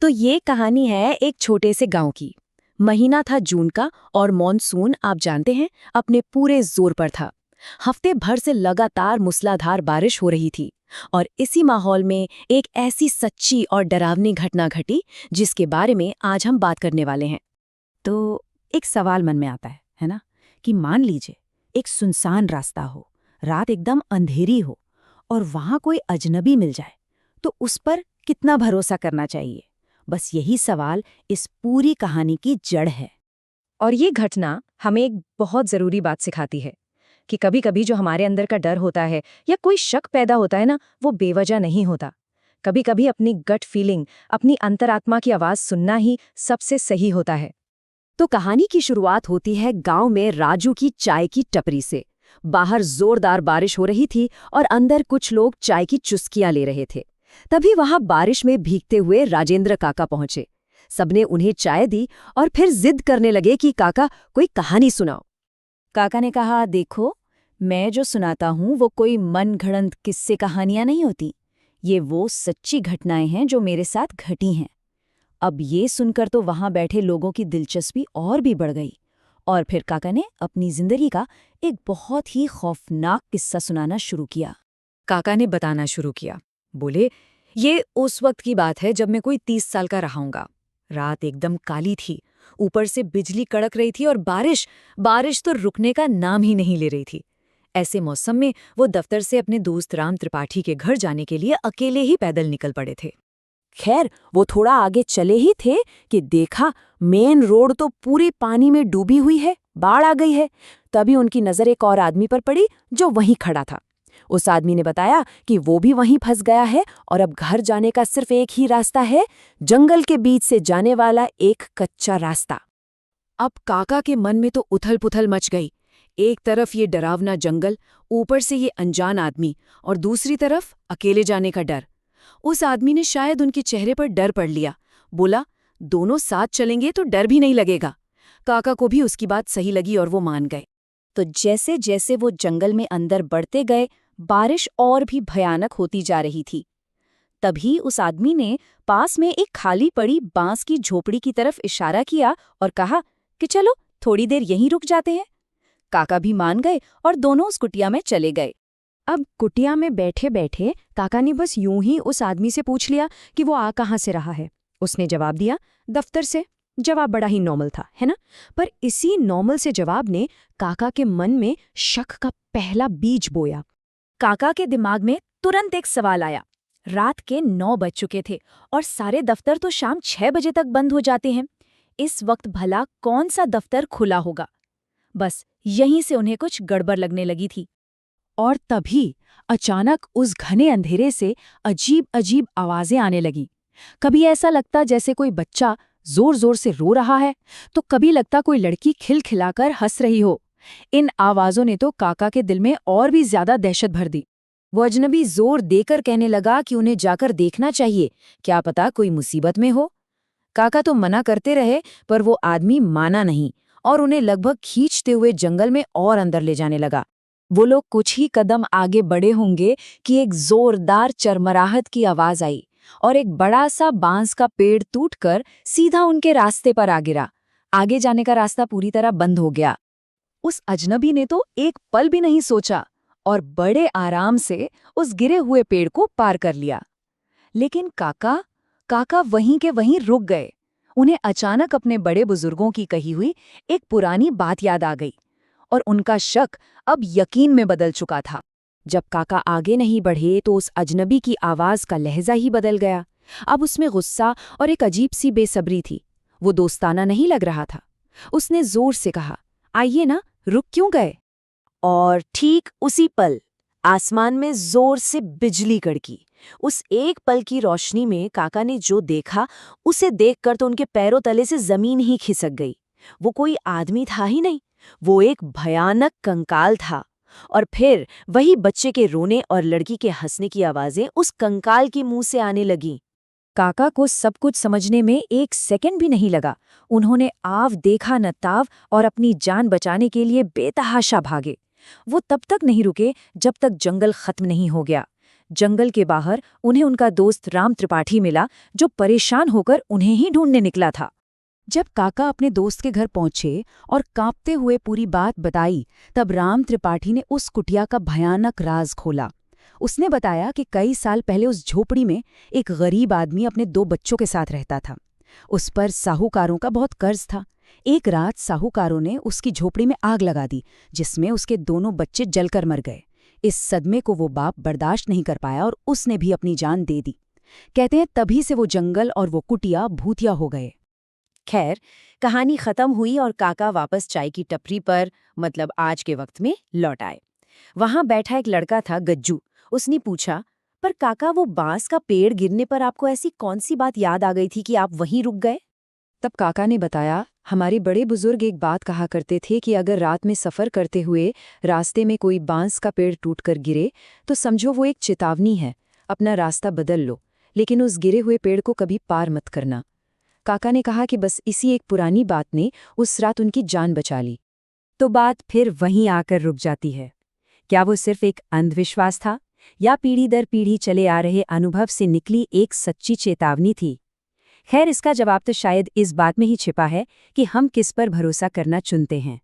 तो ये कहानी है एक छोटे से गांव की। महीना था जून का और मॉनसून आप जानते हैं अपने पूरे जोर पर था। हफ्ते भर से लगातार मूसलाधार बारिश हो रही थी और इसी माहौल में एक ऐसी सच्ची और डरावनी घटना घटी जिसके बारे में आज हम बात करने वाले हैं। तो एक सवाल मन में आता है ना, कि मान लीजिए एक सुनसान रास्ता हो, रात एकदम अंधेरी हो और वहां कोई अजनबी मिल जाए, तो उस पर कितना भरोसा करना चाहिए? बस यही सवाल इस पूरी कहानी की जड़ है। और ये घटना हमें एक बहुत ज़रूरी बात सिखाती है कि कभी-कभी जो हमारे अंदर का डर होता है या कोई शक पैदा होता है ना, वो बेवजह नहीं होता। कभी-कभी अपनी गट फीलिंग, अपनी अंतरात्मा की आवाज़ सुनना ही सबसे सही होता है। तो कहानी की शुरुआत होती है गांव में राजू की चाय की टपरी से। बाहर जोरदार बारिश हो रही थी और अंदर कुछ लोग चाय की चुस्कियां ले रहे थे। तभी वहां बारिश में भीगते हुए राजेंद्र काका पहुंचे। सबने उन्हें चाय दी और फिर जिद करने लगे कि काका कोई कहानी सुनाओ। काका ने कहा, देखो, मैं जो सुनाता हूँ वो कोई मनगढ़ंत किस्से कहानियां नहीं होती। ये वो सच्ची घटनाएं हैं जो मेरे साथ घटी हैं। अब ये सुनकर तो वहां बैठे लोगों की दिलचस्पी और भी बढ़ गई और फिर काका ने अपनी जिंदगी का एक बहुत ही खौफनाक किस्सा सुनाना शुरू किया। काका ने बताना शुरू किया। बोले, ये उस वक्त की बात है जब मैं कोई 30 साल का रहाऊंगा। रात एकदम काली थी, ऊपर से बिजली कड़क रही थी और बारिश तो रुकने का नाम ही नहीं ले रही थी। ऐसे मौसम में वो दफ्तर से अपने दोस्त राम त्रिपाठी के घर जाने के लिए अकेले ही पैदल निकल पड़े थे। खैर, वो थोड़ा आगे चले ही थे कि देखा मेन रोड तो पूरी पानी में डूबी हुई है, बाढ़ आ गई है। तभी उनकी नजर एक और आदमी पर पड़ी जो वहीं खड़ा था। उस आदमी ने बताया कि वो भी वहीं फंस गया है और अब घर जाने का सिर्फ एक ही रास्ता है, जंगल के बीच से जाने वाला एक कच्चा रास्ता। अब काका के मन में तो उथल-पुथल मच गई। एक तरफ ये डरावना जंगल, ऊपर से ये अनजान आदमी और दूसरी तरफ अकेले जाने का डर। उस आदमी ने शायद उनके चेहरे पर डर पढ़ लिया। बोला, दोनों साथ चलेंगे तो डर भी नहीं लगेगा। काका को भी उसकी बात सही लगी और वो मान गए। तो जैसे जैसे वो जंगल में अंदर बढ़ते गए, बारिश और भी भयानक होती जा रही थी। तभी उस आदमी ने पास में एक खाली पड़ी बांस की झोपड़ी की तरफ इशारा किया और कहा कि चलो थोड़ी देर यहीं रुक जाते हैं। काका भी मान गए और दोनों उस कुटिया में चले गए। अब कुटिया में बैठे बैठे काका ने बस यूं ही उस आदमी से पूछ लिया कि वो आ कहाँ से रहा है। उसने जवाब दिया, दफ्तर से। जवाब बड़ा ही नॉर्मल था, है ना? पर इसी नॉर्मल से जवाब ने काका के मन में शक का पहला बीज बोया। काका के दिमाग में तुरंत एक सवाल आया। रात के 9 बज चुके थे और सारे दफ्तर तो शाम 6 बजे तक बंद हो जाते हैं। इस वक्त भला कौन सा दफ्तर खुला होगा? बस यहीं से उन्हें कुछ गड़बड़ लगने लगी थी। और तभी अचानक उस घने अंधेरे से अजीब अजीब आवाजें आने लगीं। कभी ऐसा लगता जैसे कोई बच्चा जोर जोर से रो रहा है, तो कभी लगता कोई लड़की खिलखिलाकर हंस रही हो। इन आवाजों ने तो काका के दिल में और भी ज्यादा दहशत भर दी। वो अजनबी जोर देकर कहने लगा कि उन्हें जाकर देखना चाहिए, क्या पता कोई मुसीबत में हो। काका तो मना करते रहे, पर वो आदमी माना नहीं और उन्हें लगभग खींचते हुए जंगल में और अंदर ले जाने लगा। वो लोग कुछ ही कदम आगे बढ़े होंगे कि एक जोरदार चरमराहट की आवाज आई और एक बड़ा सा बांस का पेड़ टूटकर सीधा उनके रास्ते पर आ गिरा। आगे जाने का रास्ता पूरी तरह बंद हो गया। उस अजनबी ने तो एक पल भी नहीं सोचा और बड़े आराम से उस गिरे हुए पेड़ को पार कर लिया। लेकिन काका वहीं के वहीं रुक गए। उन्हें अचानक अपने बड़े बुजुर्गों की कही हुई एक पुरानी बात याद आ गई और उनका शक अब यकीन में बदल चुका था। जब काका आगे नहीं बढ़े तो उस अजनबी की आवाज का लहजा ही बदल गया। अब उसमें गुस्सा और एक अजीब सी बेसब्री थी। वो दोस्ताना नहीं लग रहा था। उसने जोर से कहा, आइए ना, रुक क्यों गए? और ठीक उसी पल आसमान में जोर से बिजली कड़की। उस एक पल की रोशनी में काका ने जो देखा, उसे देखकर तो उनके पैरों तले से जमीन ही खिसक गई। वो कोई आदमी था ही नहीं, वो एक भयानक कंकाल था। और फिर वही बच्चे के रोने और लड़की के हंसने की आवाजें उस कंकाल के मुंह से आने लगीं। काका को सब कुछ समझने में एक सेकंड भी नहीं लगा। उन्होंने आव देखा न ताव और अपनी जान बचाने के लिए बेतहाशा भागे। वो तब तक नहीं रुके जब तक जंगल खत्म नहीं हो गया। जंगल के बाहर उन्हें उनका दोस्त राम त्रिपाठी मिला, जो परेशान होकर उन्हें ही ढूंढने निकला था। जब काका अपने दोस्त के घर पहुंचे और कांपते हुए पूरी बात बताई, तब राम त्रिपाठी ने उस कुटिया का भयानक राज खोला। उसने बताया कि कई साल पहले उस झोपड़ी में एक गरीब आदमी अपने 2 बच्चों के साथ रहता था। उस पर साहूकारों का बहुत कर्ज था। एक रात साहूकारों ने उसकी झोपड़ी में आग लगा दी, जिसमें उसके दोनों बच्चे जलकर मर गए। इस सदमे को वो बाप बर्दाश्त नहीं कर पाया और उसने भी अपनी जान दे दी। कहते हैं तभी से वो जंगल और वो कुटिया भूतिया हो गए। खैर, कहानी खत्म हुई और काका वापस चाय की टपरी पर, मतलब आज के वक्त में, लौट आए। वहां बैठा एक लड़का था, गज्जू। उसने पूछा, पर काका, वो बांस का पेड़ गिरने पर आपको ऐसी कौन सी बात याद आ गई थी कि आप वहीं रुक गए? तब काका ने बताया, हमारे बड़े बुजुर्ग एक बात कहा करते थे कि अगर रात में सफ़र करते हुए रास्ते में कोई बांस का पेड़ टूटकर गिरे तो समझो वो एक चेतावनी है, अपना रास्ता बदल लो, लेकिन उस गिरे हुए पेड़ को कभी पार मत करना। काका ने कहा कि बस इसी एक पुरानी बात ने उस रात उनकी जान बचा ली। तो बात फिर वहीं आकर रुक जाती है। क्या वो सिर्फ एक अंधविश्वास था, या पीढ़ी दर पीढ़ी चले आ रहे अनुभव से निकली एक सच्ची चेतावनी थी? खैर, इसका जवाब तो शायद इस बात में ही छिपा है कि हम किस पर भरोसा करना चुनते हैं।